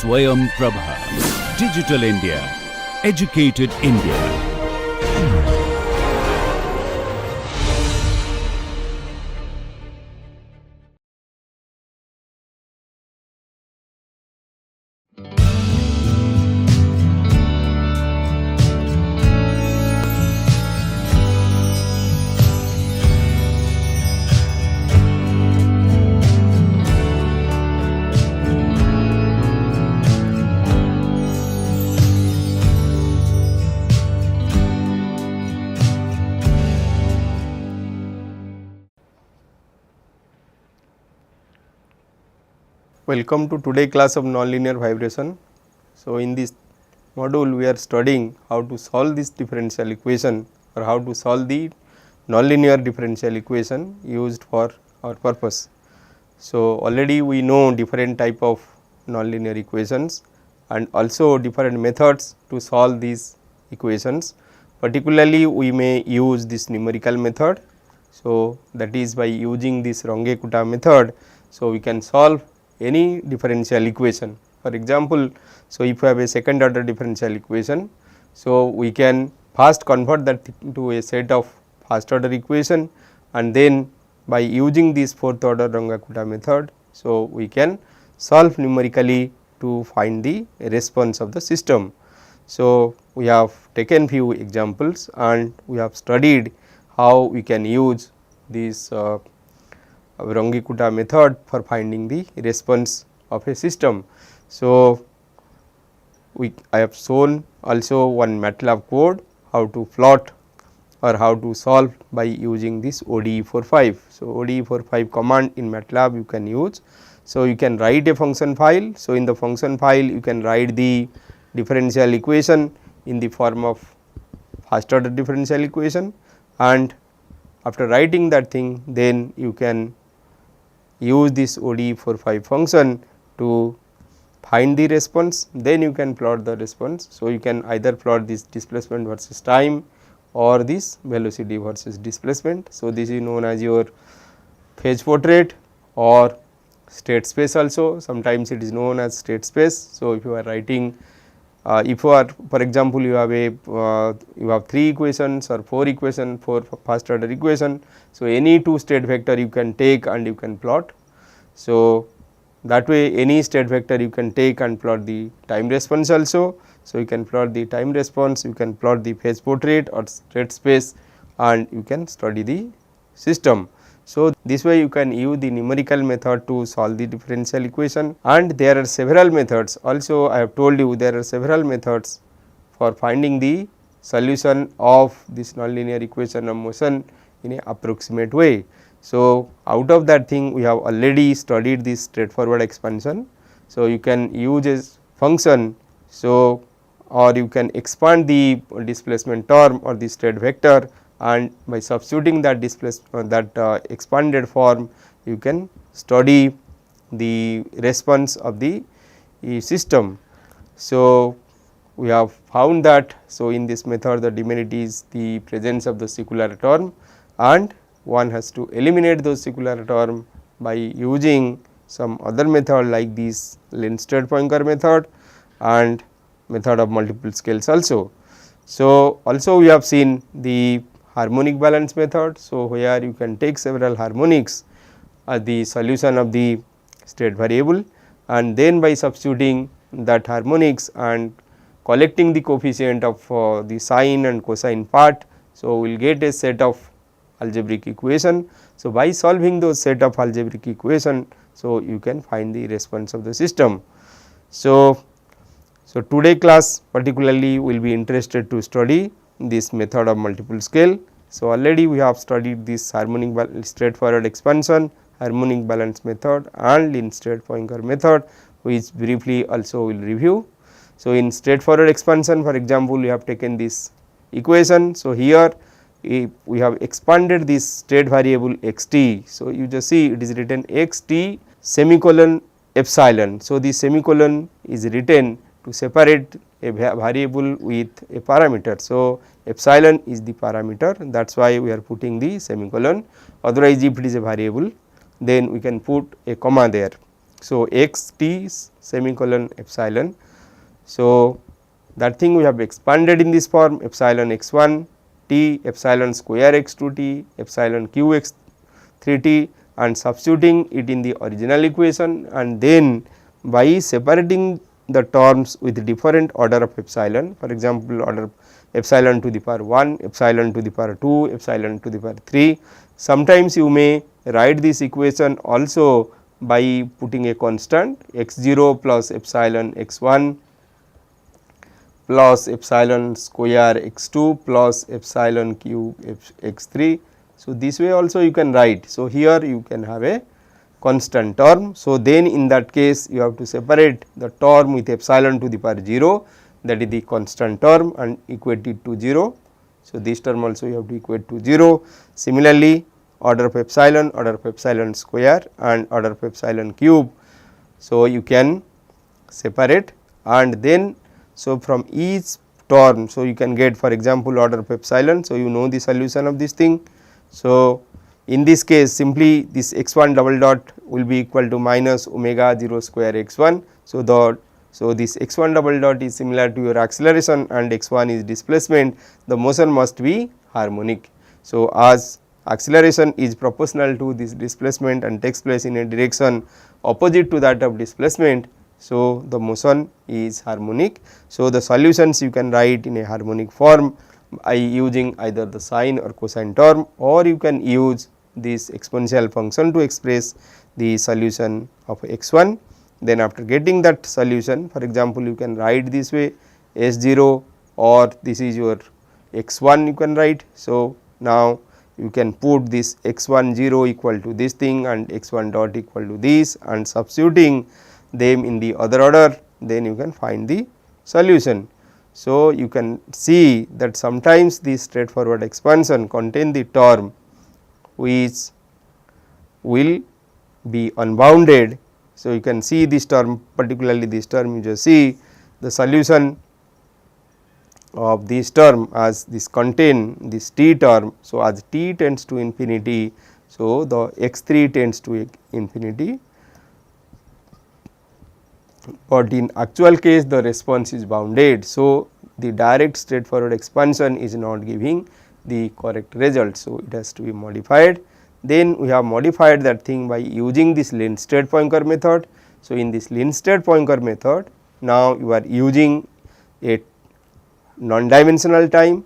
Swayam Prabha. Digital India. Educated India. Welcome to today class of nonlinear vibration. So, in this module we are studying how to solve this differential equation or how to solve the nonlinear differential equation used for our purpose. So, already we know different type of nonlinear equations and also different methods to solve these equations. Particularly we may use this numerical method. So, that is by using this Runge-Kutta method. So, we can solve any differential equation. For example, so if you have a second order differential equation, so we can first convert that into a set of first order equation and then by using this fourth order Runge-Kutta method, so we can solve numerically to find the response of the system. So, we have taken few examples and we have studied how we can use this Runge-Kutta method for finding the response of a system. So, I have shown also one MATLAB code how to plot or how to solve by using this ODE45. So, ODE45 command in MATLAB you can use. So, you can write a function file. So, in the function file you can write the differential equation in the form of first order differential equation, and after writing that thing then you can use this ODE45 function to find the response, then you can plot the response. So, you can either plot this displacement versus time or this velocity versus displacement. So, this is known as your phase portrait or state space also, sometimes it is known as state space. So, if you are writing if you are, for example, you have you have 3 equations or 4 equation, 4 first order equation. So, any 2 state vector you can take and you can plot. So, that way any state vector you can take and plot the time response also. So, you can plot the time response, you can plot the phase portrait or state space and you can study the system. So, this way you can use the numerical method to solve the differential equation, and there are several methods also. I have told you there are several methods for finding the solution of this nonlinear equation of motion in an approximate way. So, out of that thing we have already studied this straightforward expansion. So, you can use a function, so or you can expand the displacement term or the state vector, and by substituting that expanded form you can study the response of the system. So, we have found that, so in this method the demerit is the presence of the secular term and one has to eliminate those secular term by using some other method like this Lensted-Poincare method and method of multiple scales also. So, also we have seen the harmonic balance method. So, where you can take several harmonics as the solution of the state variable and then by substituting that harmonics and collecting the coefficient of the sine and cosine part. So, we will get a set of algebraic equation. So, by solving those set of algebraic equation, so you can find the response of the system. So, today class particularly will be interested to study this method of multiple scale. So, already we have studied this harmonic straightforward expansion, harmonic balance method and Lensted-Poincare method, which briefly also will review. So, in straightforward expansion, for example, we have taken this equation. So, here we have expanded this state variable x t. So, you just see it is written x t semicolon epsilon. So, the semicolon is written to separate a variable with a parameter. So, epsilon is the parameter, that is why we are putting the semicolon. Otherwise, if it is a variable then we can put a comma there. So, x t semicolon epsilon. So, that thing we have expanded in this form epsilon x 1 t epsilon square x 2 t epsilon q x 3 t and substituting it in the original equation, and then by separating the terms with different order of epsilon, for example, order epsilon to the power 1, epsilon to the power 2, epsilon to the power 3. Sometimes you may write this equation also by putting a constant x 0 plus epsilon x 1 plus epsilon square x 2 plus epsilon cube x 3. So, this way also you can write. So, here you can have a constant term. So, then in that case you have to separate the term with epsilon to the power 0, that is the constant term, and equate it to 0. So, this term also you have to equate to 0. Similarly, order of epsilon square and order of epsilon cube. So, you can separate, and then so from each term, so you can get, for example, order of epsilon. So, you know the solution of this thing. So, in this case simply this x 1 double dot will be equal to minus omega 0 square x 1. So, this x 1 double dot is similar to your acceleration and x 1 is displacement, the motion must be harmonic. So, as acceleration is proportional to this displacement and takes place in a direction opposite to that of displacement. So, the motion is harmonic. So, the solutions you can write in a harmonic form by using either the sine or cosine term, or you can use this exponential function to express the solution of x 1. Then after getting that solution, for example, you can write this way s 0, or this is your x 1 you can write. So, now you can put this x 1 0 equal to this thing and x 1 dot equal to this, and substituting them in the other order, then you can find the solution. So, you can see that sometimes this straightforward expansion contain the term which will be unbounded. So, you can see this term, particularly this term, you just see the solution of this term as this contain this t term. So, as t tends to infinity, so the x 3 tends to infinity, but in actual case the response is bounded. So, the direct straightforward expansion is not giving the correct result. So, it has to be modified. Then we have modified that thing by using this Lensted-Poincare method. So, in this Lensted-Poincare method, now you are using a non-dimensional time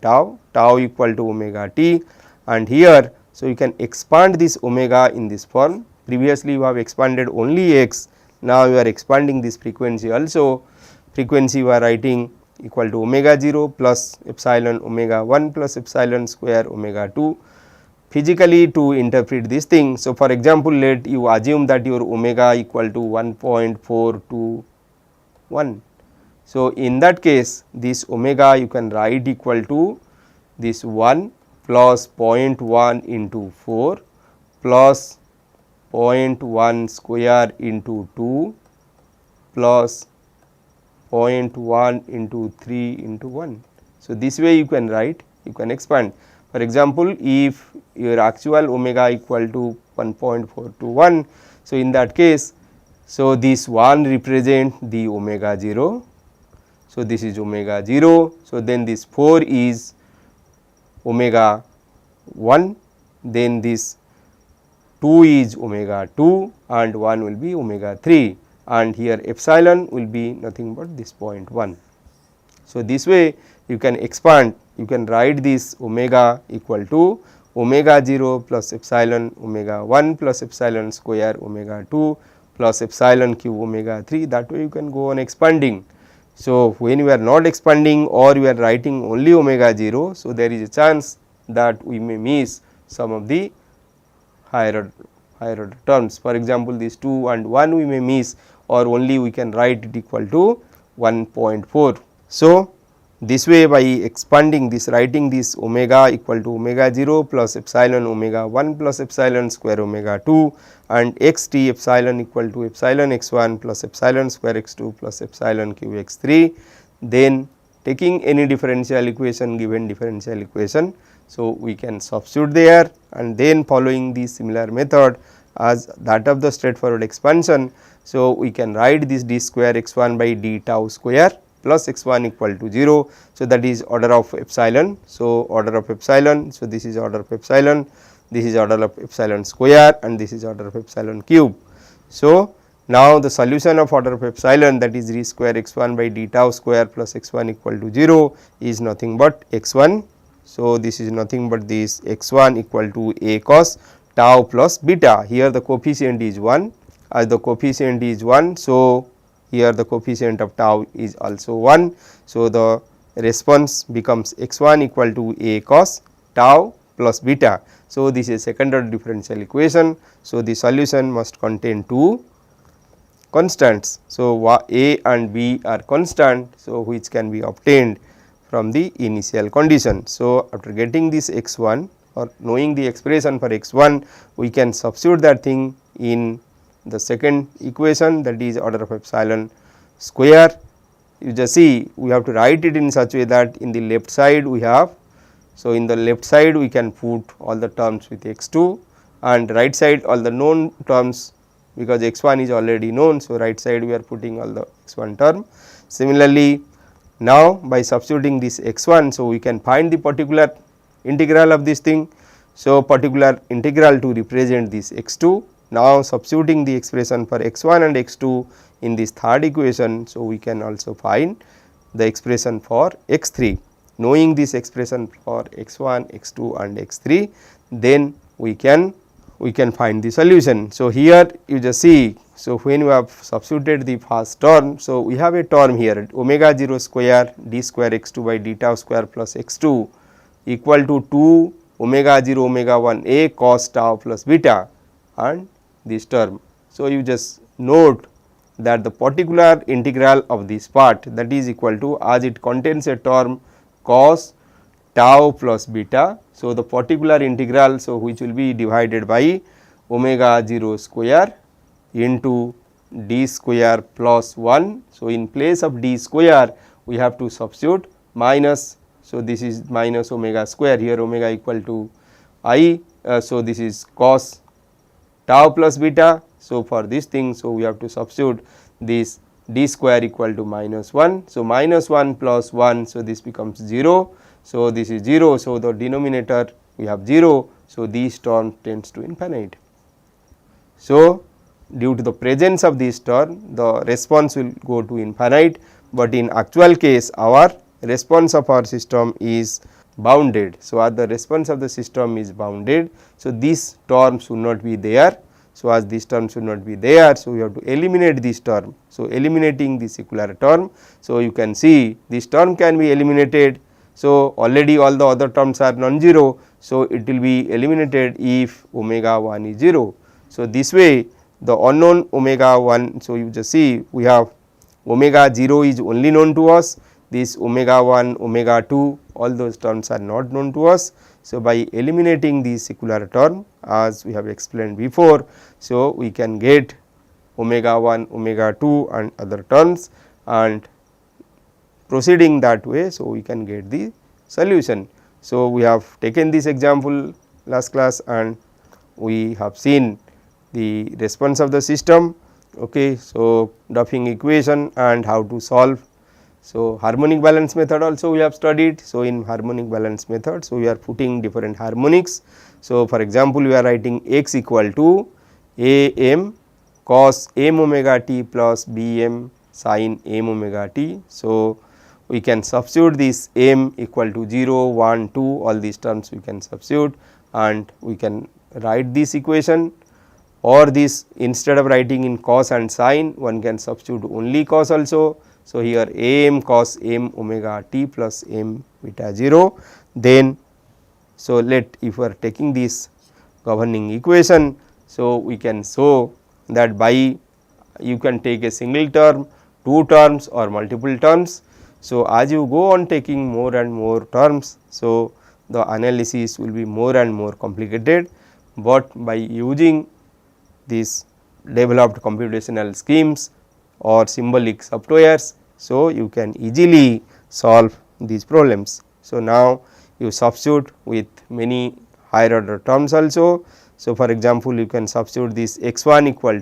tau equal to omega t, and here, so you can expand this omega in this form. Previously you have expanded only x, now you are expanding this frequency also. Frequency you are writing equal to omega 0 plus epsilon omega 1 plus epsilon square omega 2 physically to interpret this thing. So, for example, let you assume that your omega equal to 1.421. So, in that case this omega you can write equal to this 1 plus 0.1 into 4 plus 0.1 square into 2 plus 0.1 into 3 into 1. So, this way you can write, you can expand. For example, if your actual omega equal to 1.421, so in that case, so this 1 represent the omega 0. So, this is omega 0. So, then this 4 is omega 1, then this 2 is omega 2 and 1 will be omega 3, and here epsilon will be nothing but this 0.1. So, this way you can expand, you can write this omega equal to omega 0 plus epsilon omega 1 plus epsilon square omega 2 plus epsilon cube omega 3, that way you can go on expanding. So, when you are not expanding or you are writing only omega 0, so there is a chance that we may miss some of the higher order terms. For example, these 2 and 1 we may miss, or only we can write it equal to 1.4. So, this way by expanding this, writing this omega equal to omega 0 plus epsilon omega 1 plus epsilon square omega 2 and x t epsilon equal to epsilon x 1 plus epsilon square x 2 plus epsilon cube x 3, then taking any differential equation, given differential equation. So, we can substitute there, and then following the similar method as that of the straightforward expansion. So, we can write this d square x 1 by d tau square plus x 1 equal to 0. So, that is order of epsilon. So, order of epsilon. So, this is order of epsilon, this is order of epsilon square and this is order of epsilon cube. So, now the solution of order of epsilon, that is d square x 1 by d tau square plus x 1 equal to 0 is nothing but x 1. So, this is nothing but this x 1 equal to a cos tau plus beta. Here the coefficient is 1, as the coefficient is 1. So, here the coefficient of tau is also 1. So, the response becomes x 1 equal to a cos tau plus beta. So, this is second order differential equation. So, the solution must contain two constants. So, a and b are constant. So, which can be obtained from the initial condition. So, after getting this x 1 or knowing the expression for x 1, we can substitute that thing in the second equation, that is order of epsilon square. You just see we have to write it in such a way that in the left side we have. So, in the left side we can put all the terms with x 2 and right side all the known terms, because x 1 is already known. So, right side we are putting all the x 1 term. Similarly, now by substituting this x 1, so we can find the particular integral of this thing. So, particular integral to represent this x 2. Now, substituting the expression for x 1 and x 2 in this third equation. So, we can also find the expression for x 3. Knowing this expression for x 1, x 2 and x 3, then we can find the solution. So, here you just see. So, when we have substituted the first term, so we have a term here omega 0 square d square x 2 by d tau square plus x 2 equal to 2 omega 0 omega 1 a cos tau plus beta and this term. So, you just note that the particular integral of this part, that is equal to, as it contains a term cos tau plus beta. So, the particular integral, so which will be divided by omega 0 square into d square plus 1. So, in place of d square we have to substitute minus. So, this is minus omega square, here omega equal to I. So, this is cos tau plus beta. So, for this thing, so we have to substitute this d square equal to minus 1. So, minus 1 plus 1. So, this becomes 0. So, this is 0. So, the denominator we have 0. So, this term tends to infinite. So, due to the presence of this term, the response will go to infinite, but in actual case our response of our system is bounded. So, as the response of the system is bounded, so this term should not be there. So, as this term should not be there, so we have to eliminate this term. So, eliminating the secular term. So, you can see this term can be eliminated. So, already all the other terms are non-zero. So, it will be eliminated if omega 1 is 0. So, this way the unknown omega 1. So, you just see we have omega 0 is only known to us, this omega 1, omega 2, all those terms are not known to us. So, by eliminating the secular term as we have explained before, so we can get omega 1, omega 2 and other terms, and proceeding that way. So, we can get the solution. So, we have taken this example last class and we have seen the response of the system. Okay. So, Duffing equation and how to solve. So, harmonic balance method also we have studied. So, in harmonic balance method, so we are putting different harmonics. So, for example, we are writing x equal to a m cos m omega t plus b m sin m omega t. So, we can substitute this m equal to 0, 1, 2, all these terms we can substitute and we can write this equation, or this instead of writing in cos and sin, one can substitute only cos also. So, here a m cos m omega t plus m beta 0. Then, so if we are taking this governing equation, so we can show that by you can take a single term, two terms or multiple terms. So, as you go on taking more and more terms, so the analysis will be more and more complicated, but by using these developed computational schemes or symbolic softwares, so you can easily solve these problems. So, now you substitute with many higher order terms also. So, for example, you can substitute this x1 equal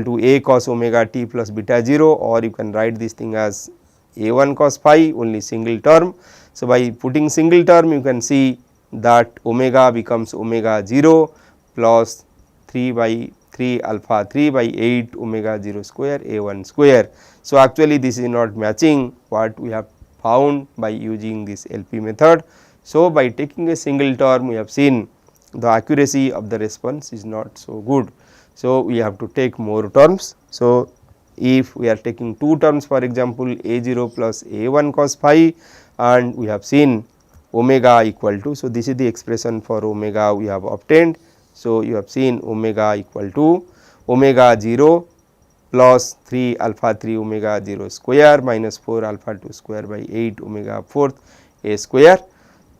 to a cos omega t plus beta 0, or you can write this thing as a1 cos phi, only single term. So, by putting single term you can see that omega becomes omega 0 plus 3 by 3 alpha 3 by 8 omega 0 square a1 square. So, actually this is not matching what we have found by using this LP method. So, by taking a single term we have seen the accuracy of the response is not so good. So, we have to take more terms. So, if we are taking two terms, for example, a0 plus a1 cos phi, and we have seen omega equal to. So, this is the expression for omega we have obtained. So, you have seen omega equal to omega 0 plus 3 alpha 3 omega 0 square minus 4 alpha 2 square by 8 omega 4th a square.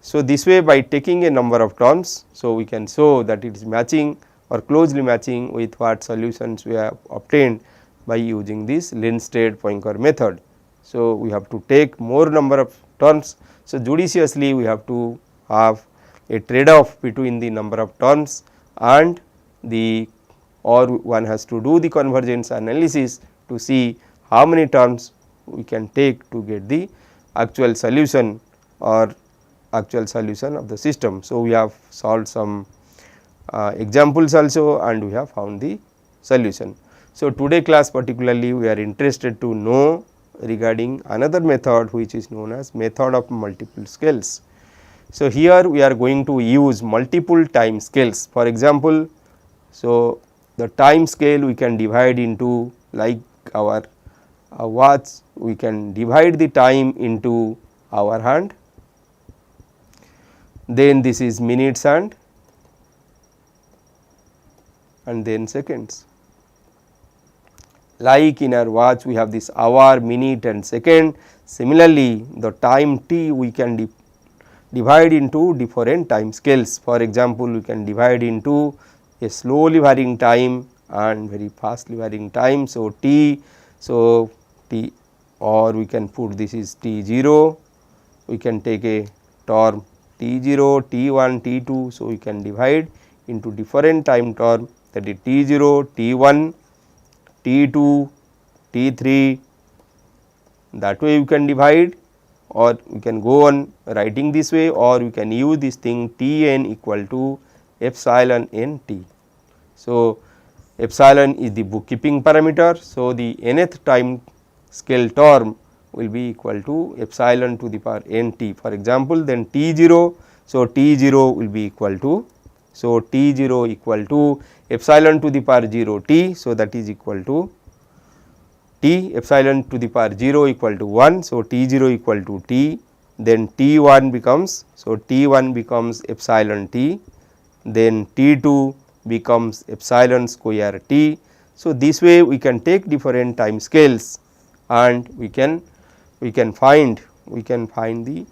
So, this way by taking a number of terms, so we can show that it is matching or closely matching with what solutions we have obtained by using this Lensted-Poincare method. So, we have to take more number of terms. So, judiciously we have to have a trade off between the number of terms and the, or one has to do the convergence analysis to see how many terms we can take to get the actual solution or actual solution of the system. So, we have solved some examples also and we have found the solution. So, today class particularly we are interested to know regarding another method which is known as method of multiple scales. So, here we are going to use multiple time scales. For example, so the time scale we can divide into, like our watch, we can divide the time into hour hand, then this is minutes hand, and then seconds. Like in our watch we have this hour, minute and second. Similarly, the time t we can divide into different time scales. For example, we can divide into a slowly varying time and very fastly varying time. So, t, so t, or we can put this is t0, we can take a term t0, t1, t2. So, we can divide into different time term, that is t0, t1, t2, t3, that way you can divide, or we can go on writing this way, or we can use this thing Tn equal to epsilon n t. So, epsilon is the bookkeeping parameter. So, the nth time scale term will be equal to epsilon to the power n t. For example, then t0, so t0 will be equal to, so t0 equal to epsilon to the power 0 t. So, that is equal to t, epsilon to the power 0 equal to 1. So, t0 equal to t, then t1 becomes, so t1 becomes epsilon t, then t2 becomes epsilon square t. So, this way we can take different time scales and we can find the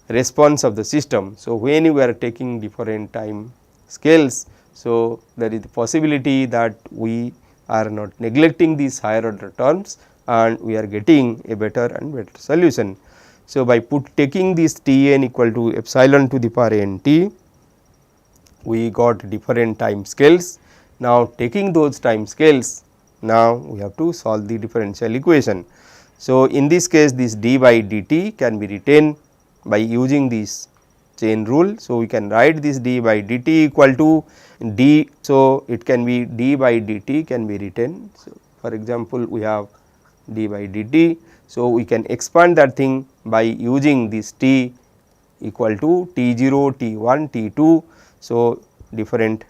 response of the system. So, when we are taking different time scales, so there is the possibility that we are not neglecting these higher order terms and we are getting a better and better solution. So, by taking this Tn equal to epsilon to the power n t, we got different time scales. Now, taking those time scales, now we have to solve the differential equation. So, in this case this d by dt can be written by using this chain rule. So, we can write this d by dt equal to d. So, it can be d by dt can be written. So, for example, we have d by dt. So, we can expand that thing by using this t equal to t0, t1, t2. So, different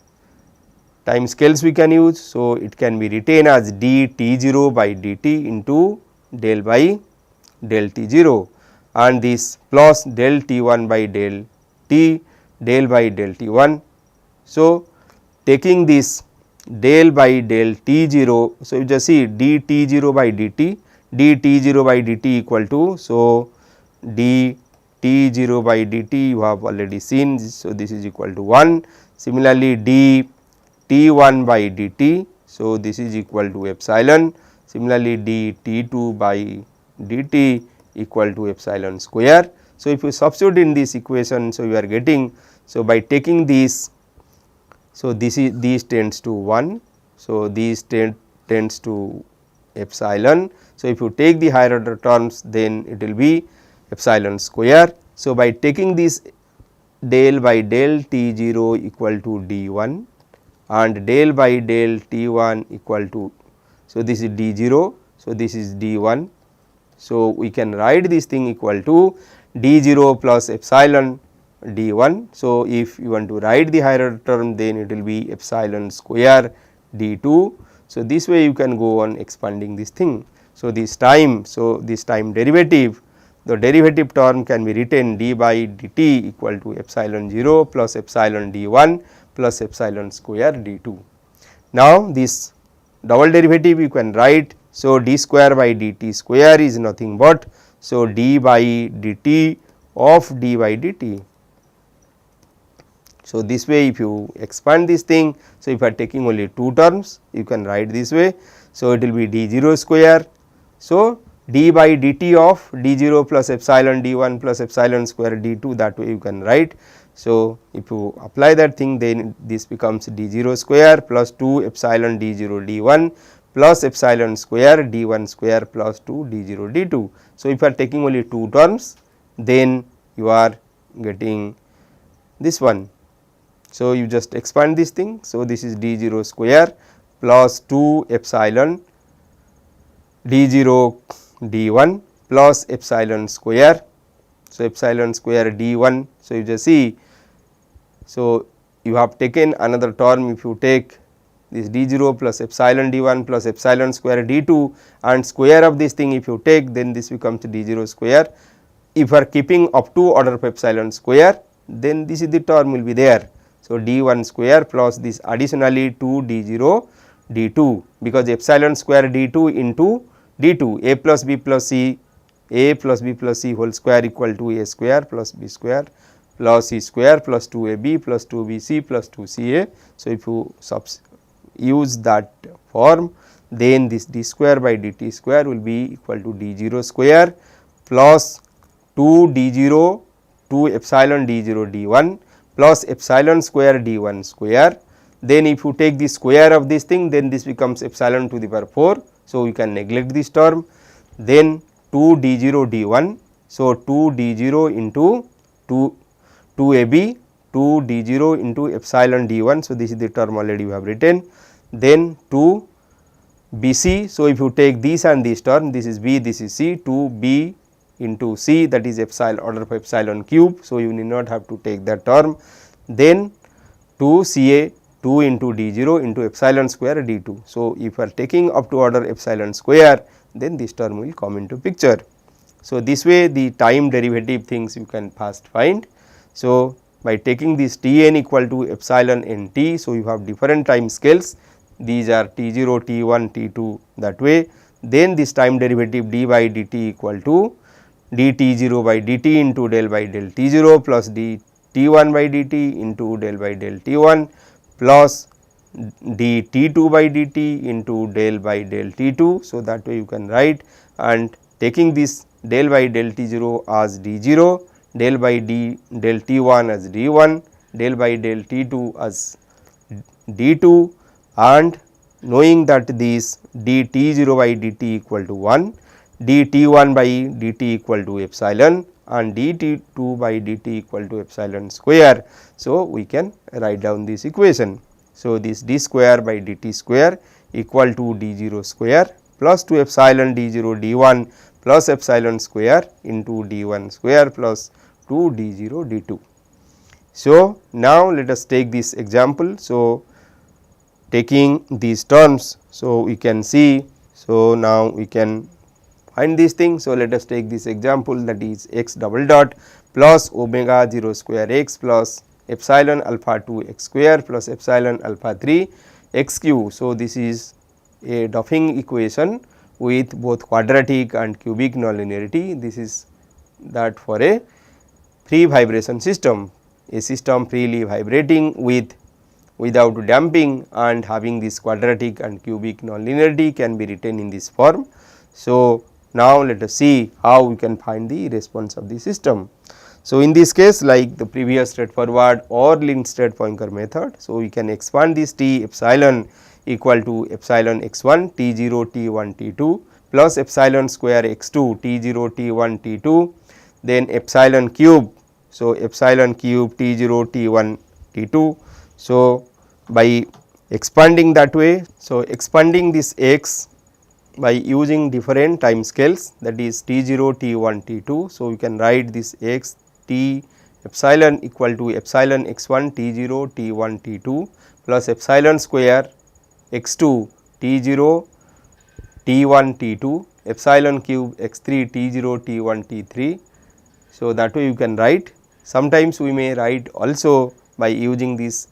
time scales we can use. So, it can be written as d t0 by dt into del by del t0 and this plus del t1 by del t, del by del t1. So, taking this del by del t0, so you just see d t0 by dt, d t0 by dt equal to, so d t0 by dt you have already seen. So, this is equal to 1. Similarly, d t1 by dt, so this is equal to epsilon. Similarly, d t2 by dt equal to epsilon square. So, if you substitute in this equation, so you are getting, So, by taking these, so these tends to 1, so these tends to epsilon. So, if you take the higher order terms, then it will be epsilon square. So, by taking this del by del T 0 equal to d 1 and del by del T 1 equal to, so this is d 0, so this is d 1. So, we can write this thing equal to d 0 plus epsilon d 1. So, if you want to write the higher order term, then it will be epsilon square d 2. So, this way you can go on expanding this thing. So, this time derivative, the derivative term can be written d by dt equal to epsilon 0 plus epsilon d 1 plus epsilon square d 2. Now, this double derivative you can write. So, d square by dt square is nothing but, so d by dt of d by dt. So, this way if you expand this thing, so if you are taking only 2 terms, you can write this way. So, it will be d 0 square. So, d by dt of d 0 plus epsilon d 1 plus epsilon square d 2, that way you can write. So, if you apply that thing, then this becomes d 0 square plus 2 epsilon d 0 d 1 plus epsilon square d 1 square plus 2 d 0 d 2. So, if you are taking only 2 terms, then you are getting this one. So, you just expand this thing. So, this is d 0 square plus 2 epsilon d 0 d 1 plus epsilon square. So, epsilon square d 1. So, you just see. So, you have taken another term. If you take this d 0 plus epsilon d 1 plus epsilon square d 2 and square of this thing if you take, then this becomes d 0 square. If you are keeping up to order of epsilon square, then this is the term will be there. So, d 1 square plus this additionally 2 d 0 d 2, because epsilon square d 2 into d 2, a plus b plus c, a plus b plus c whole square equal to a square plus b square plus c square plus 2 a b plus 2 b c plus 2 c a. So, if you use that form, then this d square by dt square will be equal to d 0 square plus 2 d 0 2 epsilon d 0 d 1 plus epsilon square d 1 square. Then if you take the square of this thing, then this becomes epsilon to the power 4. So, you can neglect this term. Then 2 d 0 d 1. So, 2 d 0 into 2 a b, 2 d 0 into epsilon d 1. So, this is the term already we have written. Then 2 b c. So, if you take this and this term, this is b, this is c, 2 b into c, that is epsilon order of epsilon cube. So, you need not have to take that term. Then 2 c a, 2 into d 0 into epsilon square d 2. So, if you are taking up to order epsilon square, then this term will come into picture. So, this way the time derivative things you can fast find. So, by taking this t n equal to epsilon n t, so you have different time scales, these are t 0, t 1, t 2 that way. Then this time derivative d by dt equal to d t 0 by dt into del by del t 0 plus d t 1 by dt into del by del t 1 plus d t 2 by dt into del by del t 2. So, that way you can write, and taking this del by del t 0 as d 0, del by del t 1 as d 1, del by del t 2 as d 2, and knowing that this d t 0 by dt equal to 1, d t 1 by dt equal to epsilon and d t 2 by dt equal to epsilon square. So, we can write down this equation. So, this d square by dt square equal to d 0 square plus 2 epsilon d 0 d 1 plus epsilon square into d 1 square plus 2 d 0 d 2. So, now let us take this example. So, taking these terms, so we can see, so now we can find this thing. So, let us take this example, that is x double dot plus omega 0 square x plus epsilon alpha 2 x square plus epsilon alpha 3 x cube. So, this is a Duffing equation with both quadratic and cubic nonlinearity. This is that for a free vibration system, a system freely vibrating without damping and having this quadratic and cubic nonlinearity can be written in this form. So, now let us see how we can find the response of the system. So, in this case like the previous straightforward or Lindstedt Poincare method. So, we can expand this T epsilon equal to epsilon x 1 T 0 T 1 T 2 plus epsilon square x 2 T 0 T 1 T 2, then epsilon cube. So, epsilon cube T 0 T 1 T 2. So, by expanding that way, so expanding this x by using different time scales, that is T 0 T 1 T 2. So, we can write this x T epsilon equal to epsilon x 1 T 0 T 1 T 2 plus epsilon square x 2 T 0 T 1 T 2 epsilon cube x 3 T 0 T 1 T 3. So, that way you can write. Sometimes we may write also by using this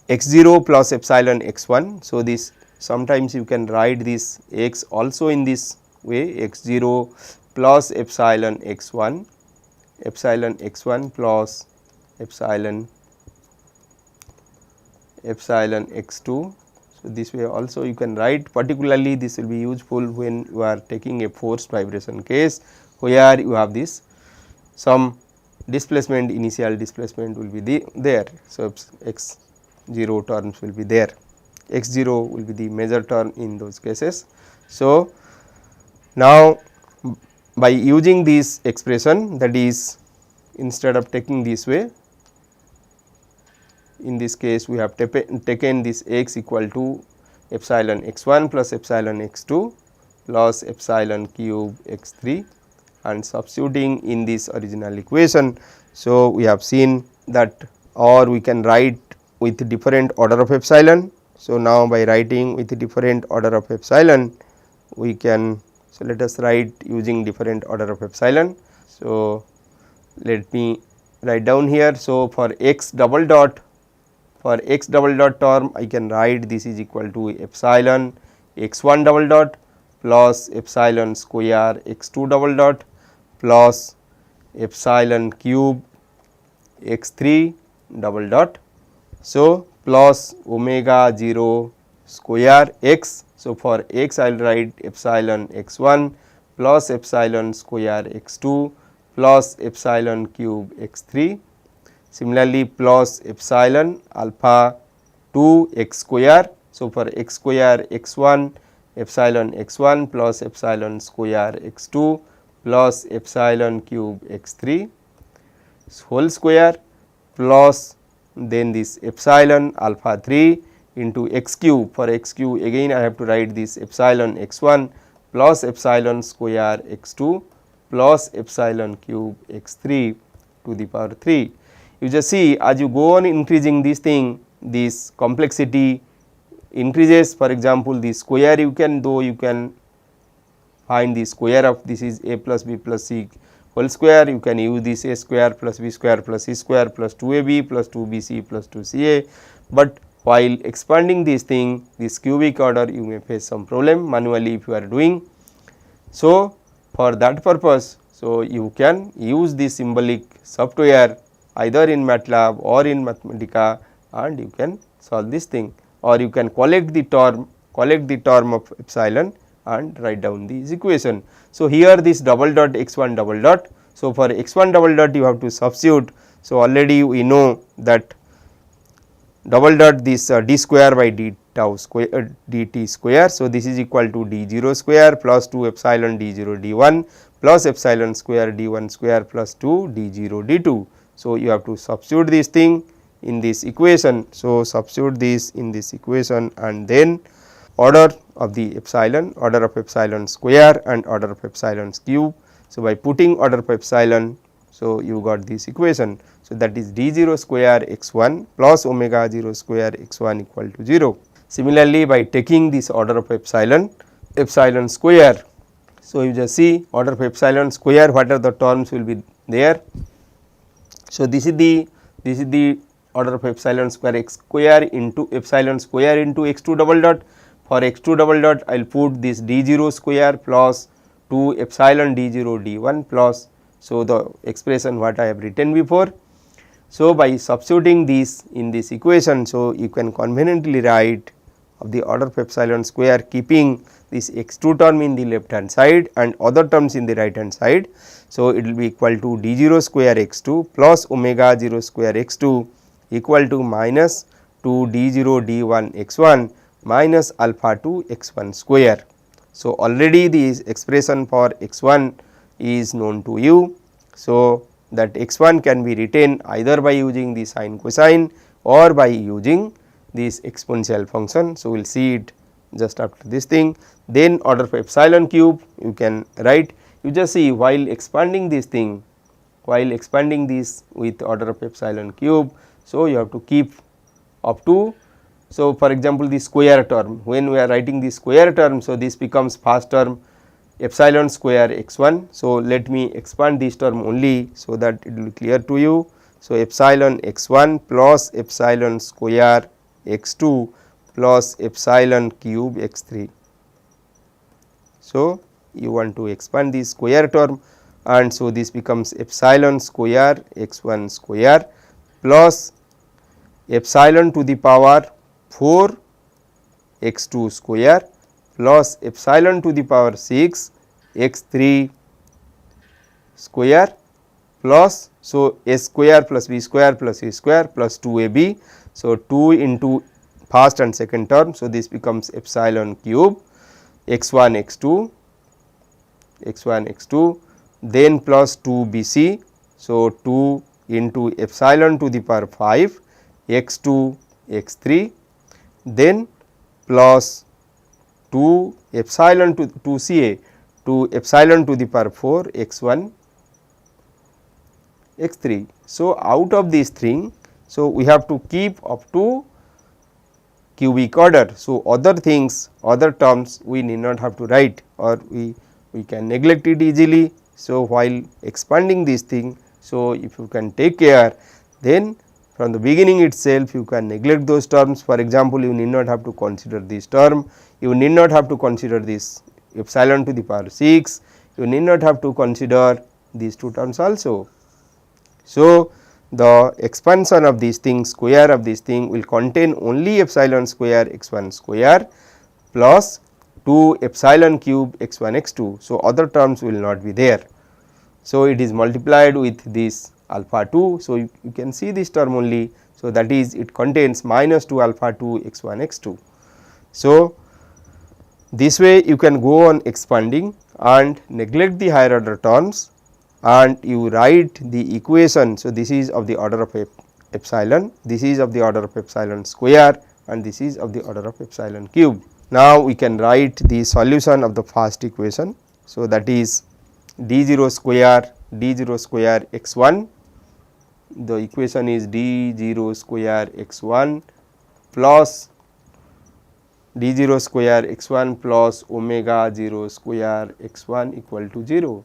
x 0 plus epsilon x 1. So, this sometimes you can write this x also in this way, x 0 plus epsilon x 1 plus epsilon x 2. So, this way also you can write, particularly this will be useful when you are taking a forced vibration case, where you have this some displacement, initial displacement will be there. So, x 0 terms will be there, x 0 will be the major term in those cases. So, now by using this expression, that is instead of taking this way, in this case we have taken this x equal to epsilon x 1 plus epsilon x 2 plus epsilon cube x 3 and substituting in this original equation. So, we have seen that, or we can write with different order of epsilon. So, now by writing with different order of epsilon, we can, so let us write using different order of epsilon. So, let me write down here. So, for x double dot term I can write this is equal to epsilon x 1 double dot plus epsilon square x 2 double dot plus epsilon cube x 3 double dot. So, plus omega 0 square x. So, for x I will write epsilon x 1 plus epsilon square x 2 plus epsilon cube x 3. Similarly, plus epsilon alpha 2 x square. So, for x square x 1 epsilon x 1 plus epsilon square x 2 plus epsilon cube x 3 whole square plus then this epsilon alpha 3 into x cube. For x cube again I have to write this epsilon x 1 plus epsilon square x 2 plus epsilon cube x 3 to the power 3. You just see, as you go on increasing this thing, this complexity increases. For example, the square you can find the square of this is a plus b plus c whole square. You can use this a square plus b square plus c square plus 2ab plus 2bc plus 2ca. But while expanding this thing, this cubic order, you may face some problem manually if you are doing. So, for that purpose, so you can use this symbolic software either in MATLAB or in Mathematica, and you can solve this thing, or you can collect the term of epsilon and write down this equation. So, here this double dot x 1 double dot. So, for x 1 double dot you have to substitute. So, already we know that double dot this d square by d tau square dt square. So, this is equal to d 0 square plus 2 epsilon d 0 d 1 plus epsilon square d 1 square plus 2 d 0 d 2. So, you have to substitute this thing in this equation. So, substitute this in this equation and then order of the epsilon, order of epsilon square and order of epsilon cube. So, by putting order of epsilon, so you got this equation. So, that is d 0 square x 1 plus omega 0 square x 1 equal to 0. Similarly, by taking this order of epsilon square. So, you just see order of epsilon square, what are the terms will be there. So, this is the order of epsilon square x square into epsilon square into x 2 double dot. For x 2 double dot I will put this d 0 square plus 2 epsilon d 0 d 1 plus. So, the expression what I have written before. So, by substituting this in this equation, so you can conveniently write of the order of epsilon square, keeping this x2 term in the left hand side and other terms in the right hand side. So, it will be equal to d 0 square x2 plus omega 0 square x2 equal to minus 2 d 0 d 1 x1 minus alpha 2 x1 square. So, already the expression for x1 is known to you. So, that x1 can be written either by using the sine cosine or by using this exponential function. So, we will see it just after this thing. Then order of epsilon cube you can write, you just see while expanding this thing, while expanding this with order of epsilon cube. So, you have to keep up to. So, for example, the square term, when we are writing the square term, so this becomes first term epsilon square x1. So, let me expand this term only, so that it will be clear to you. So, epsilon x1 plus epsilon square x2 plus epsilon cube x3. So, you want to expand the square term, and so this becomes epsilon square x1 square plus epsilon to the power 4 x2 square plus epsilon to the power 6 x3 square plus, so a square plus b square plus c square plus 2ab. So, 2 into first and second term. So, this becomes epsilon cube x1 x2 then plus 2 bc. So, 2 into epsilon to the power 5 x2 x3 then plus 2 epsilon to 2 ca to epsilon to the power 4 x1 x3. So, out of these thing, so we have to keep up to cubic order. So, other things, other terms we need not have to write, or we can neglect it easily. So, while expanding this thing, so if you can take care, then from the beginning itself you can neglect those terms. For example, you need not have to consider this term, you need not have to consider this epsilon to the power 6, you need not have to consider these two terms also. So, the expansion of this thing, square of this thing will contain only epsilon square x1 square plus 2 epsilon cube x1 x2. So, other terms will not be there. So, it is multiplied with this alpha 2. So, you can see this term only. So, that is it contains minus 2 alpha 2 x1 x2. So, this way you can go on expanding and neglect the higher order terms, and you write the equation. So, this is of the order of epsilon, this is of the order of epsilon square, and this is of the order of epsilon cube. Now, we can write the solution of the first equation. So, that is d 0 square x1, the equation is d 0 square x1 plus d 0 square x1 plus omega 0 square x1 equal to 0.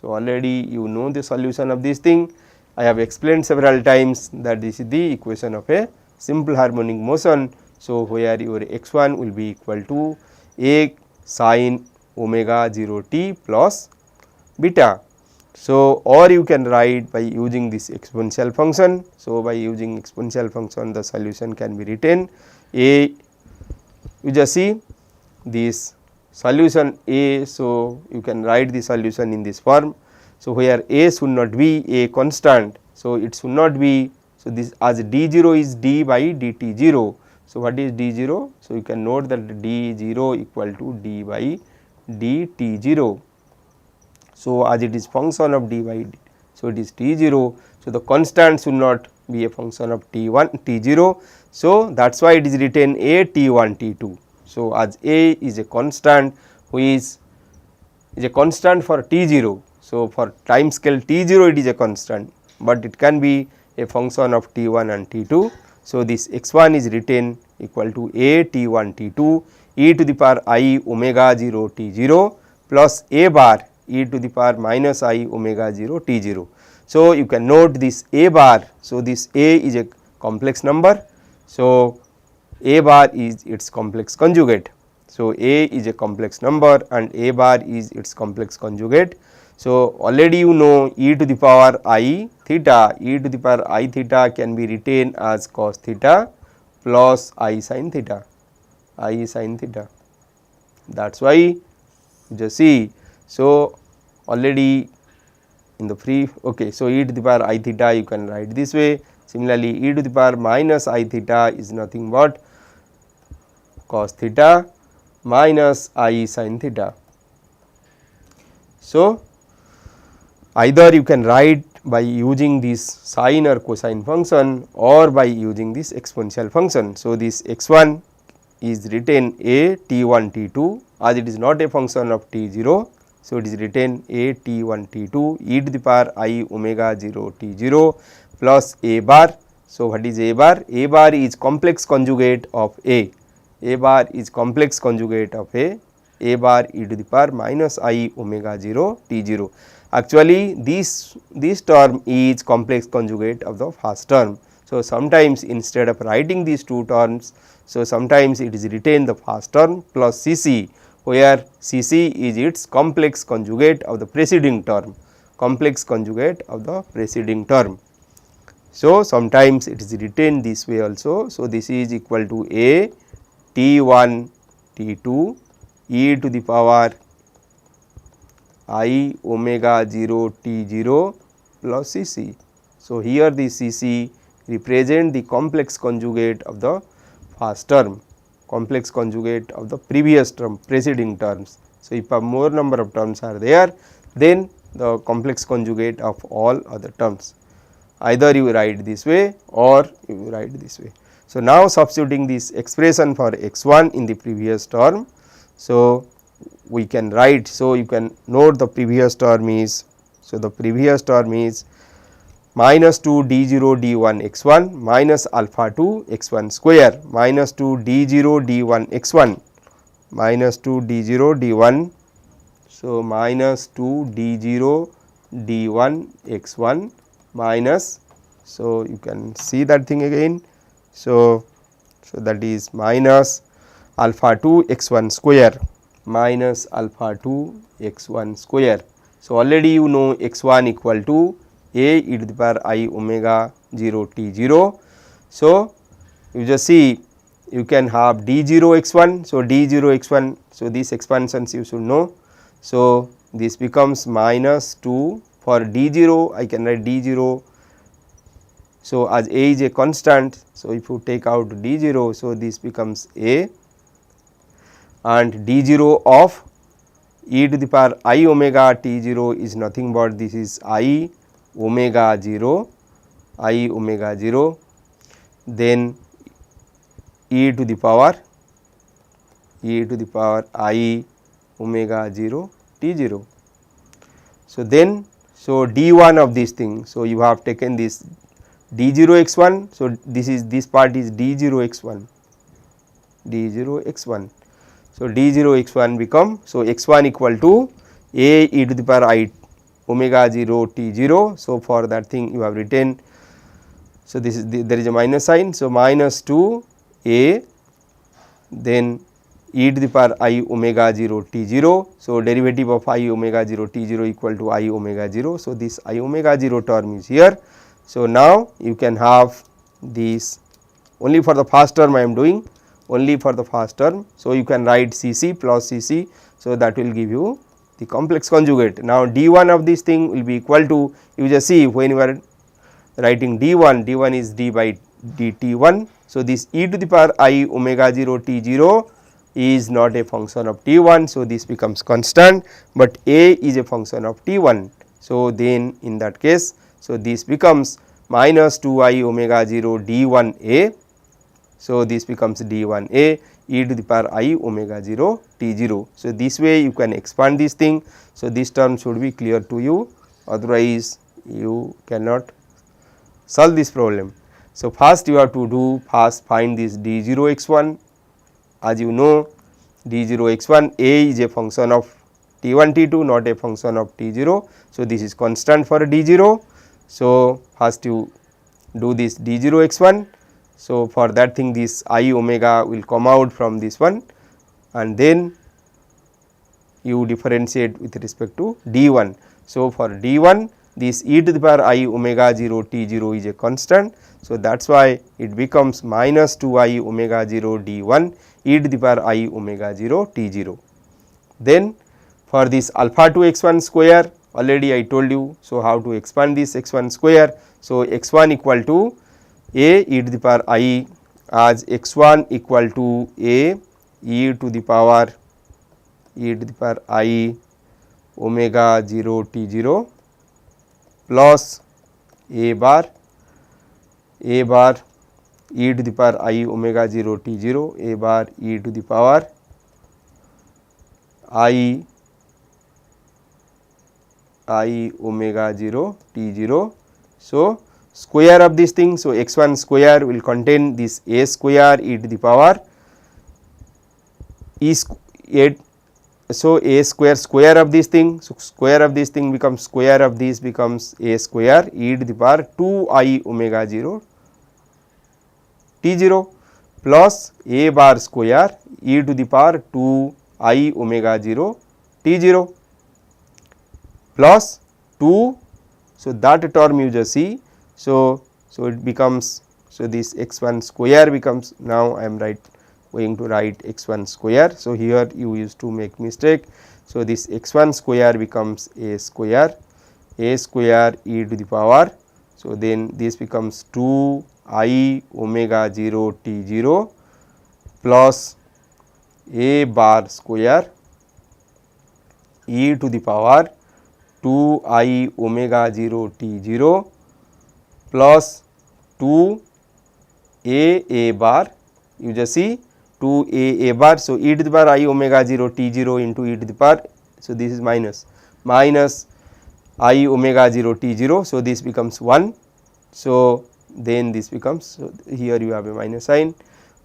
So, already you know the solution of this thing. I have explained several times that this is the equation of a simple harmonic motion. So, where your x1 will be equal to a sin omega 0 t plus beta. So, or you can write by using this exponential function. So, by using exponential function the solution can be written a, you just see this solution a. So, you can write the solution in this form. So, where a should not be a constant. So, it should not be, so this as d 0 is d by dt 0. So, what is d 0? So, you can note that d 0 equal to d by dt 0. So, as it is function of d by d, so it is t 0. So, the constant should not be a function of t 1 t 0. So, that is why it is written a t 1 t 2. So, as a is a constant which is a constant for t 0. So, for time scale t 0 it is a constant, but it can be a function of t 1 and t 2. So, this x 1 is written equal to a t 1 t 2 e to the power I omega 0 t 0 plus a bar e to the power minus I omega 0 t 0. So, you can note this a bar. So, this a is a complex number. So, a bar is its complex conjugate. So, a is a complex number and a bar is its complex conjugate. So, already you know e to the power I theta, e to the power I theta can be written as cos theta plus I sin theta. I sin theta. That is why just see. So, already in the free, okay. So, e to the power I theta you can write this way. Similarly, e to the power minus I theta is nothing but cos theta minus I sin theta. So, either you can write by using this sine or cosine function or by using this exponential function. So, this x1 is written a t1 t2 as it is not a function of t0. So, it is written a t1 t2 e to the power I omega 0 t0 plus a bar. So, what is a bar? A bar is complex conjugate of a bar is complex conjugate of a bar e to the power minus I omega 0 t0. Actually, this term is complex conjugate of the first term. So, sometimes instead of writing these two terms, so sometimes it is written the first term plus Cc, where Cc is its complex conjugate of the preceding term, complex conjugate of the preceding term. So, sometimes it is written this way also. So, this is equal to a t1 t2 e to the power I omega 0 t0 plus Cc. So, here the Cc represent the complex conjugate of the first term, complex conjugate of the previous term, preceding terms. So, if a more number of terms are there, then the complex conjugate of all other terms. Either you write this way or you write this way. So, now substituting this expression for x1 in the previous term. So, we can write. So, you can note the previous term is, so the previous term is minus 2 d0 d1 x1 minus alpha 2 x1 square minus 2 d0 d1 x1 minus 2 d0 d1. So, minus 2 d0 d1 x1 minus, so you can see that thing again. So, that is minus alpha 2 x1 square minus alpha 2 x1 square. So, already you know x1 equal to a e to the power I omega 0 t0. So, you just see you can have d0 x1. So, d0 x1. So, these expansions you should know. So, this becomes minus 2 for d0 I can write d0. So, as a is a constant. So, if you take out d0, so this becomes a, and d0 of e to the power I omega t0 is nothing but this is I omega 0, then e to the power I omega 0 t0. So, then so d1 of this thing. So, you have taken this d0 x1. So, this part is d0 x1. So, d0 x1 become, so x1 equal to a e to the power I omega 0 t0. So, for that thing you have written, so this is there is a minus sign. So, minus 2 a, then e to the power I omega 0 t0. So, derivative of I omega 0 t0 equal to I omega 0. So, this I omega 0 term is here. So, now you can have this only for the first term I am doing, only for the first term. So, you can write Cc plus Cc. So, that will give you the complex conjugate. Now, d1 of this thing will be equal to, you just see when you are writing d1 is d by dt1. So, this e to the power I omega 0 t0 is not a function of t1. So, this becomes constant, but a is a function of t1. So, then in that case, so this becomes minus 2 I omega 0 d1 a. So, this becomes d1 a e to the power I omega 0 t0. So, this way you can expand this thing. So, this term should be clear to you, otherwise you cannot solve this problem. So, first you have to do, first find this d0 x1. As you know, d0 x1 a is a function of t1 t2, not a function of t0. So, this is constant for d0. So, first you do this d0 x1. So, for that thing this I omega will come out from this one, and then you differentiate with respect to d1. So, for d1, this e to the power I omega 0 t 0 is a constant. So, that is why it becomes minus 2 I omega 0 d 1 e to the power I omega 0 t 0. Then for this alpha 2 x 1 square already I told you. So, how to expand this x 1 square. So, x 1 equal to a e to the power I as x 1 equal to a e to the power I omega 0 t 0 plus a bar e to the power I omega 0 t 0 a bar e to the power I omega 0 t 0. So, square of this thing. So, x 1 square will contain this a square e to the power so a square of this thing. So, square of this thing becomes square of this becomes a square e to the power 2 I omega 0 t 0 plus a bar square e to the power 2 I omega 0 t 0 plus 2. So, that term you just see. So, it becomes, so this x 1 square becomes, now I am going to write x 1 square. So, here you used to make mistake. So, this x 1 square becomes a square e to the power. So, then this becomes 2 I omega 0 t 0 plus a bar square e to the power 2 I omega 0 t 0 plus 2 a bar, you just see 2 a bar. So, e to the power I omega 0 t 0 into e to the power. So, this is minus I omega 0 t 0. So, this becomes 1. So, then this becomes, so here you have a minus sign.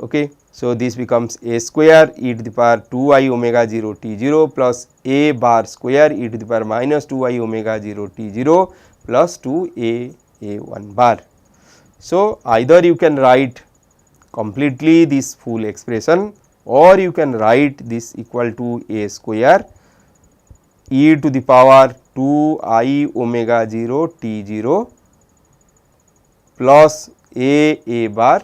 Okay. So, this becomes a square e to the power 2 I omega 0 t 0 plus a bar square e to the power minus 2 I omega 0 t 0 plus 2 a 1 bar. So, either you can write completely this full expression or you can write this equal to a square e to the power 2 I omega 0 t 0 plus a bar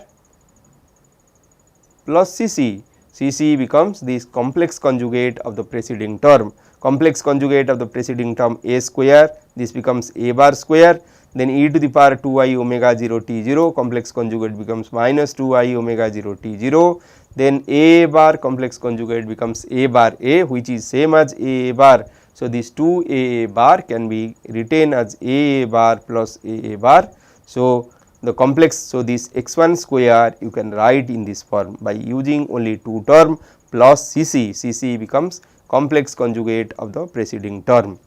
plus cc becomes this complex conjugate of the preceding term. Complex conjugate of the preceding term a square, this becomes a bar square, then e to the power 2 I omega 0 t 0, complex conjugate becomes minus 2 I omega 0 t 0, then a bar complex conjugate becomes a bar a, which is same as a bar. So, this 2 a bar can be written as a bar plus a bar. So, the complex, so this x 1 square you can write in this form by using only 2 term plus cc becomes complex conjugate of the preceding term.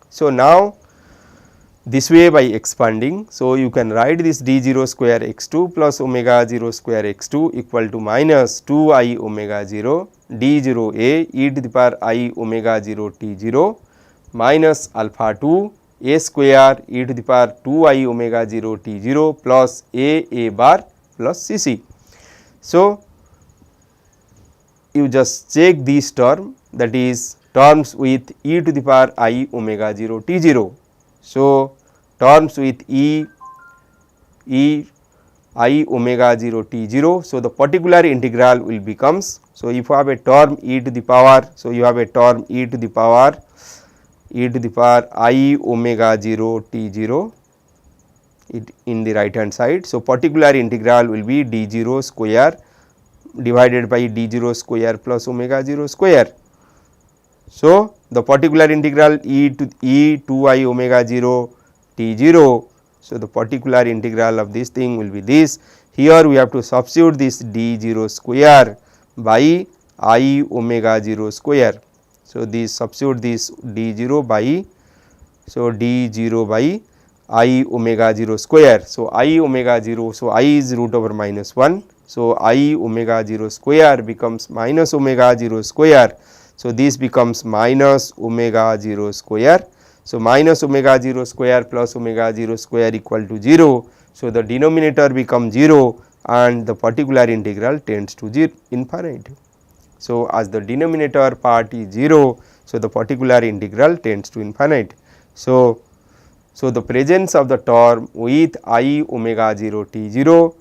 So, now this way by expanding, so you can write this d 0 square x 2 plus omega 0 square x 2 equal to minus 2 I omega 0 d 0 a e to the power I omega 0 t 0 minus alpha 2 a square e to the power 2 I omega 0 t 0 plus a bar plus cc. So, you just check this term, that is terms with e to the power I omega 0 t 0. So, terms with e I omega 0 t 0. So, the particular integral will becomes, so if you have a term e to the power, so you have a term e to the power I omega 0 t 0 in the right hand side. So, particular integral will be d 0 square divided by d 0 square plus omega 0 square. So, the particular integral e 2 I omega 0 t 0. So, the particular integral of this thing will be this. Here we have to substitute this d 0 square by I omega 0 square. So, this substitute this d 0 by, so d 0 by I omega 0 square. So, I omega 0, so I is root over minus 1. So, I omega 0 square becomes minus omega 0 square. So, this becomes minus omega 0 square. So, minus omega 0 square plus omega 0 square equal to 0. So, the denominator becomes 0 and the particular integral tends to infinite. So, as the denominator part is 0, so the particular integral tends to infinite. So, So, the presence of the term with I omega 0 t 0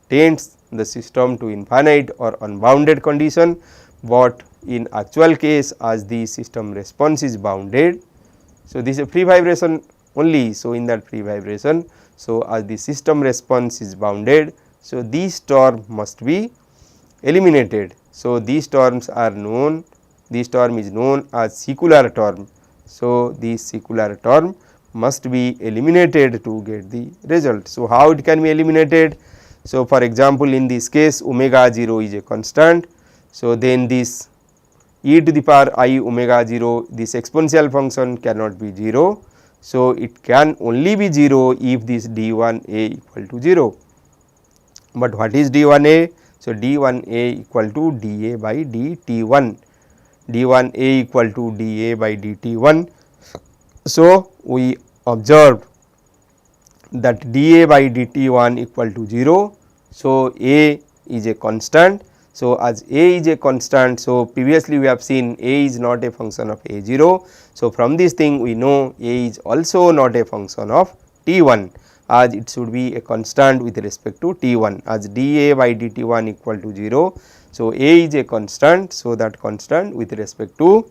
tends the system to infinite or unbounded condition, but in actual case as the system response is bounded. So, this is a free vibration only. So, in that free vibration, so as the system response is bounded, so these term must be eliminated. So, these terms are known, this term is known as secular term. So, this secular term must be eliminated to get the result. So, how it can be eliminated? So, for example, in this case omega 0 is a constant. So, then this e to the power I omega 0, this exponential function cannot be 0. So, it can only be 0 if this d 1 a equal to 0. But what is d 1 a? So, d 1 a equal to d a by d t 1, d 1 a equal to d a by d t 1. So, we observed that d a by d t 1 equal to 0. So, a is a constant. So, as a is a constant, so previously we have seen a is not a function of a 0. So, from this thing we know a is also not a function of t 1, as it should be a constant with respect to t 1, as d a by d t 1 equal to 0. So, a is a constant. So, that constant with respect to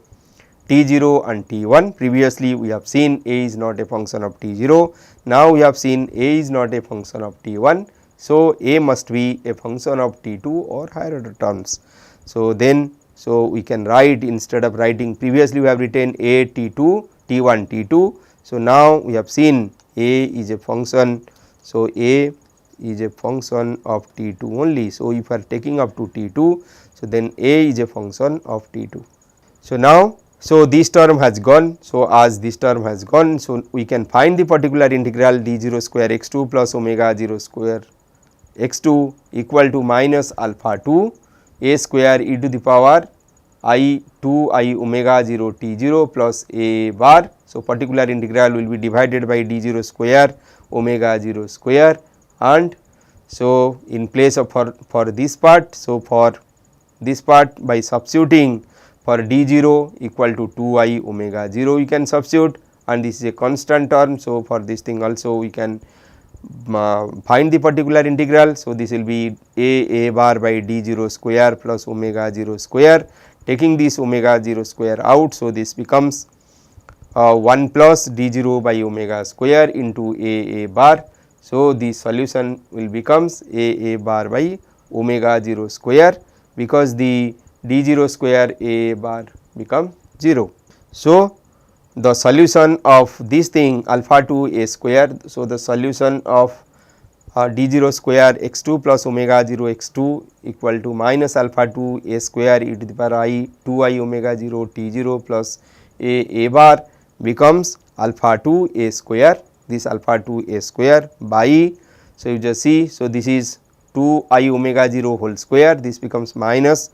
t 0 and t 1. Previously we have seen a is not a function of t 0. Now, we have seen a is not a function of t 1. So, a must be a function of t 2 or higher order terms. So, then we can write, instead of writing, previously we have written a t 2 t 1 t 2. So, now we have seen a is a function. So, a is a function of t 2 only. So, if you are taking up to t 2, so then a is a function of t 2. So, now this term has gone. So, as this term has gone, so we can find the particular integral d 0 square x 2 plus omega 0 square x 2 equal to minus alpha 2 a square e to the power I 2 I omega 0 t 0 plus a bar. So, particular integral will be divided by d 0 square omega 0 square, and so in place of for this part. So, for this part, by substituting for d 0 equal to 2 I omega 0 you can substitute, and this is a constant term. So, for this thing also we can find the particular integral. So, this will be a bar by d 0 square plus omega 0 square, taking this omega 0 square out. So, this becomes 1 plus d 0 by omega square into a bar. So, the solution will becomes a bar by omega 0 square, because the d 0 square a bar become 0. So, the solution of this thing alpha 2 a square. So, the solution of d 0 square x 2 plus omega 0 x 2 equal to minus alpha 2 a square e to the power I 2 I omega 0 t 0 plus a bar becomes alpha 2 a square, this alpha 2 a square by. So, you just see. So, this is 2 I omega 0 whole square, this becomes minus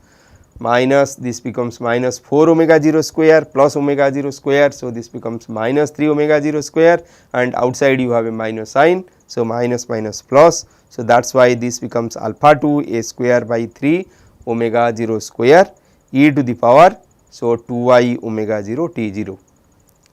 this becomes minus 4 omega 0 square plus omega 0 square. So, this becomes minus 3 omega 0 square, and outside you have a minus sign. So, minus minus plus. So, that is why this becomes alpha 2 a square by 3 omega 0 square e to the power. So, 2 I omega 0 t 0.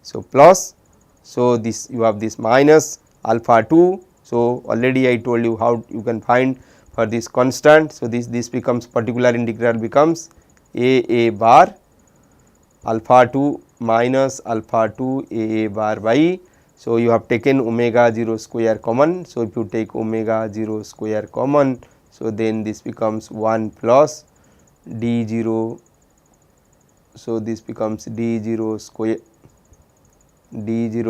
So, plus. So, this you have this minus alpha 2. So, already I told you how you can find for this constant. So, this becomes particular integral becomes a bar alpha 2 minus alpha 2 a bar by. So, you have taken omega 0 square common. So, if you take omega 0 square common, so then this becomes 1 plus d 0. So, this becomes d 0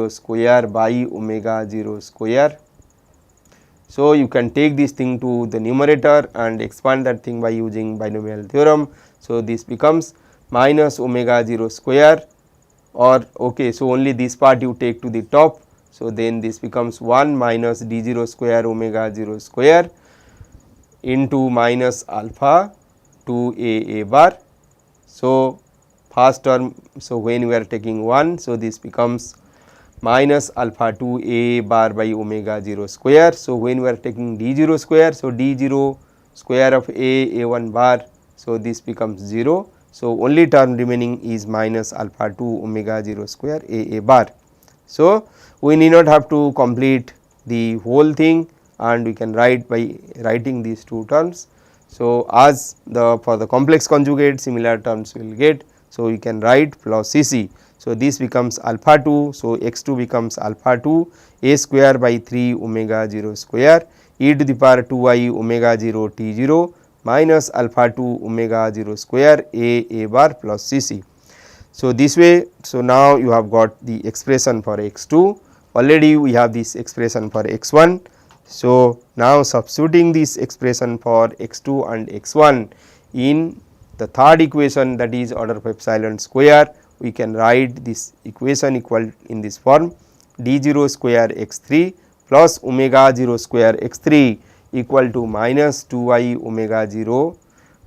square by omega 0 square. So, you can take this thing to the numerator and expand that thing by using binomial theorem. So, this becomes minus omega 0 square, or okay. So, only this part you take to the top. So, then this becomes 1 minus d 0 square omega 0 square into minus alpha 2 a bar. So, first term. So, when we are taking 1, so this becomes minus alpha 2 a bar by omega 0 square. So, when we are taking d 0 square, so d 0 square of a 1 bar. So, this becomes 0. So, only term remaining is minus alpha 2 omega 0 square a bar. So, we need not have to complete the whole thing, and we can write by writing these two terms. So, as the for the complex conjugate similar terms we will get. So, we can write plus C c. So, this becomes alpha 2. So, x 2 becomes alpha 2 a square by 3 omega 0 square e to the power 2 I omega 0 t 0 minus alpha 2 omega 0 square a bar plus C c. So, this way, so now you have got the expression for x 2, already we have this expression for x 1. So, now substituting this expression for x 2 and x 1 in the third equation, that is order of epsilon square, we can write this equation equal in this form d 0 square x 3 plus omega 0 square x 3 equal to minus 2 I omega 0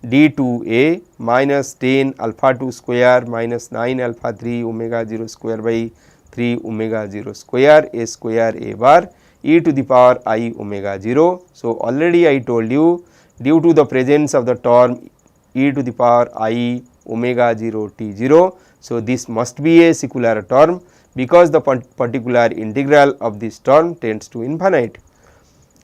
d 2 a minus 10 alpha 2 square minus 9 alpha 3 omega 0 square by 3 omega 0 square a bar e to the power I omega 0. So, already I told you, due to the presence of the term e to the power I omega 0 t 0. So, this must be a secular term, because the particular integral of this term tends to infinite,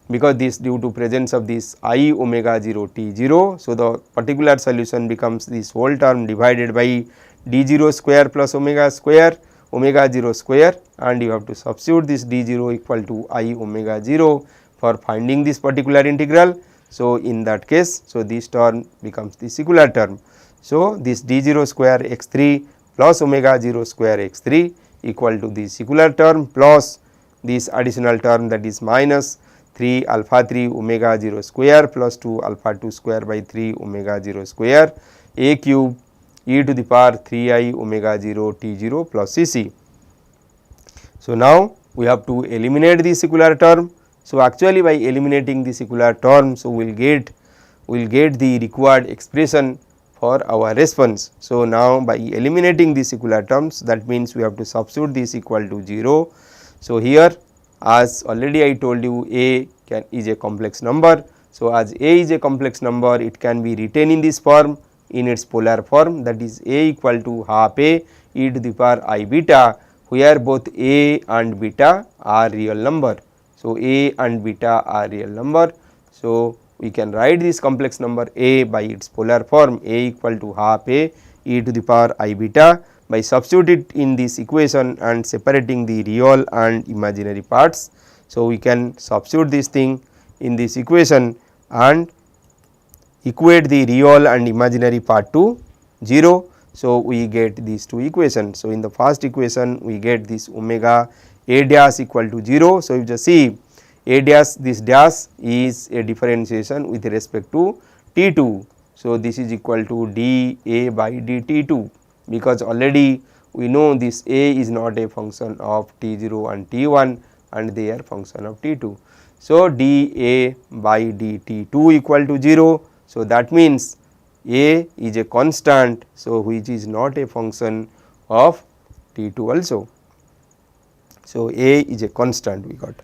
because this due to presence of this I omega 0 t 0. So, the particular solution becomes this whole term divided by d 0 square plus omega 0 square, and you have to substitute this d 0 equal to I omega 0 for finding this particular integral. So, in that case, so this term becomes the secular term. So, this d 0 square x 3 plus omega 0 square x 3 equal to the secular term plus this additional term, that is minus 3 alpha 3 omega 0 square plus 2 alpha 2 square by 3 omega 0 square a cube e to the power 3 I omega 0 t 0 plus C c. So, now we have to eliminate the secular term. So, actually by eliminating the secular term, so we will get the required expression for our response. So, now by eliminating the secular terms, that means we have to substitute this equal to 0. So, here as already I told you, a is a complex number. So, as a is a complex number, it can be written in this form, in its polar form, that is a equal to half a e to the power I beta, where both a and beta are real number. So, a and beta are real number. So, we can write this complex number a by its polar form a equal to half a e to the power I beta by substituting it in this equation and separating the real and imaginary parts. So, we can substitute this thing in this equation and equate the real and imaginary part to 0. So, we get these two equations. So, in the first equation we get this omega a dash equal to 0. So, you just see a dash, this dash is a differentiation with respect to t 2. So, this is equal to d a by dt 2, because already we know this a is not a function of t 0 and t 1 and they are function of t 2. So, d a by dt 2 equal to 0. So, that means a is a constant, so which is not a function of t 2 also. So, a is a constant we got.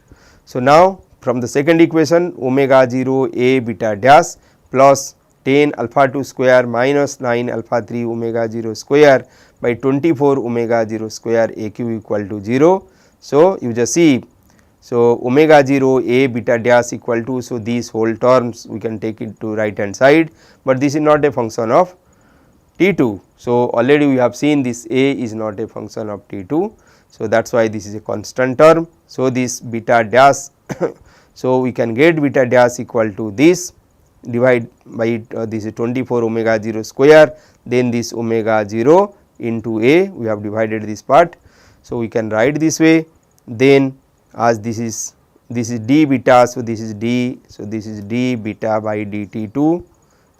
So, now from the second equation omega 0 a beta dash plus 10 alpha 2 square minus 9 alpha 3 omega 0 square by 24 omega 0 square a q equal to 0. So, you just see, so omega 0 a beta dash equal to, so these whole terms we can take it to right hand side, but this is not a function of t 2. So, already we have seen this a is not a function of t 2. So, that is why this is a constant term. So, this beta dash so we can get beta dash equal to this, divide by this is 24 omega 0 square, then this omega 0 into a, we have divided this part. So, we can write this way, then as this is d beta, so this is d, so this is d beta by dt 2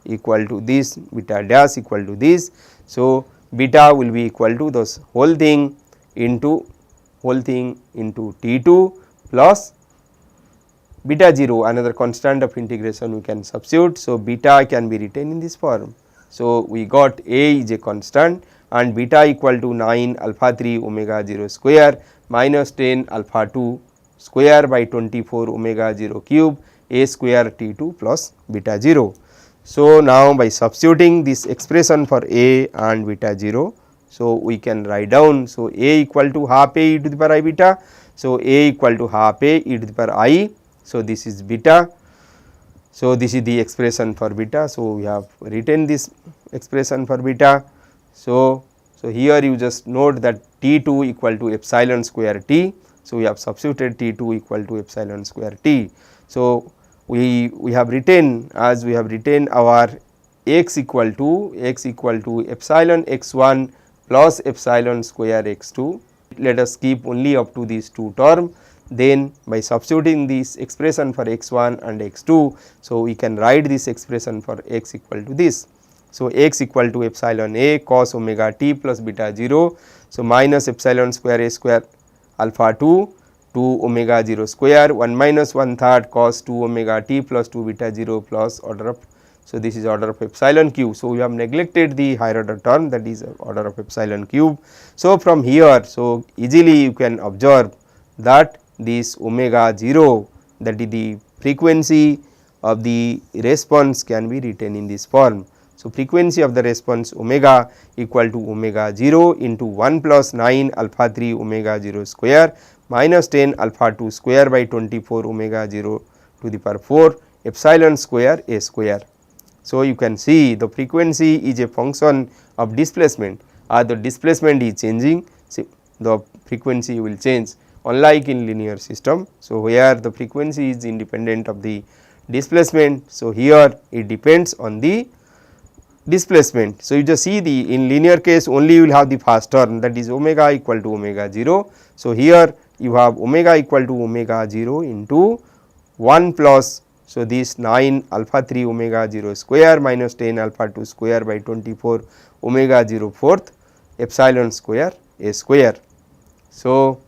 equal to this beta dash equal to this. So, beta will be equal to this whole thing into t 2 plus beta 0, another constant of integration we can substitute. So, beta can be written in this form. So, we got a is a constant and beta equal to 9 alpha 3 omega 0 square minus 10 alpha 2 square by 24 omega 0 cube a square t 2 plus beta 0. So, now by substituting this expression for a and beta 0, So, we can write down. So, A equal to half A e to the power I beta. So, A equal to half A e to the power I. So, this is beta. So, this is the expression for beta. So, we have written this expression for beta. So, here you just note that T2 equal to epsilon square T. So, we have substituted T2 equal to epsilon square T. So, we have written, as we have written our x equal to epsilon x1 plus epsilon square x2. Let us keep only up to these two terms. Then by substituting this expression for x1 and x2, so we can write this expression for x equal to this. So, x equal to epsilon a cos omega t plus beta 0. So, minus epsilon square a square alpha 2 omega 0 square 1 minus 1/3 cos 2 omega t plus 2 beta 0 plus order of. So, this is order of epsilon cube. So, we have neglected the higher order term, that is order of epsilon cube. So, from here, so easily you can observe that this omega 0, that is the frequency of the response, can be written in this form. So, frequency of the response omega equal to omega 0 into 1 plus 9 alpha 3 omega 0 square minus 10 alpha 2 square by 24 omega 0 to the power 4 epsilon square a square. So, you can see the frequency is a function of displacement, as the displacement is changing, see the frequency will change, unlike in linear system. So, where the frequency is independent of the displacement. So, here it depends on the displacement. So, you just see the in linear case only you will have the first term, that is omega equal to omega 0. So, here you have omega equal to omega 0 into 1 plus. So, this 9 alpha 3 omega 0 square minus 10 alpha 2 square by 24 omega 0 fourth epsilon square a square. So,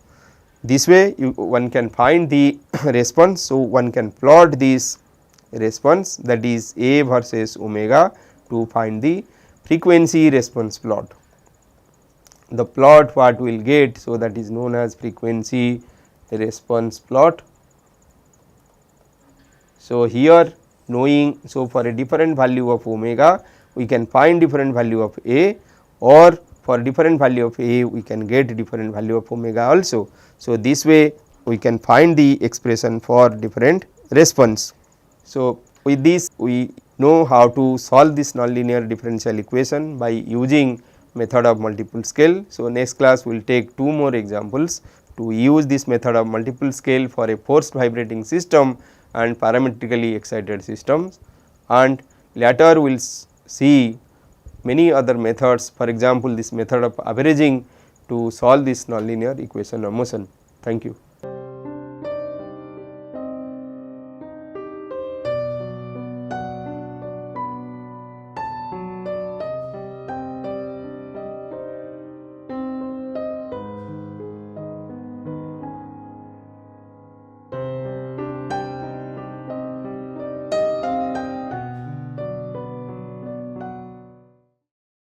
this way one can find the response. So, one can plot this response, that is A versus omega, to find the frequency response plot. The plot what we will get, so that is known as frequency response plot. So, here knowing, so for a different value of omega we can find different value of A, or for different value of A we can get different value of omega also. So, this way we can find the expression for different response. So, with this we know how to solve this nonlinear differential equation by using method of multiple scale. So, next class we will take two more examples to use this method of multiple scale for a forced vibrating system and parametrically excited systems, and later we will see many other methods, for example, this method of averaging to solve this nonlinear equation of motion. Thank you.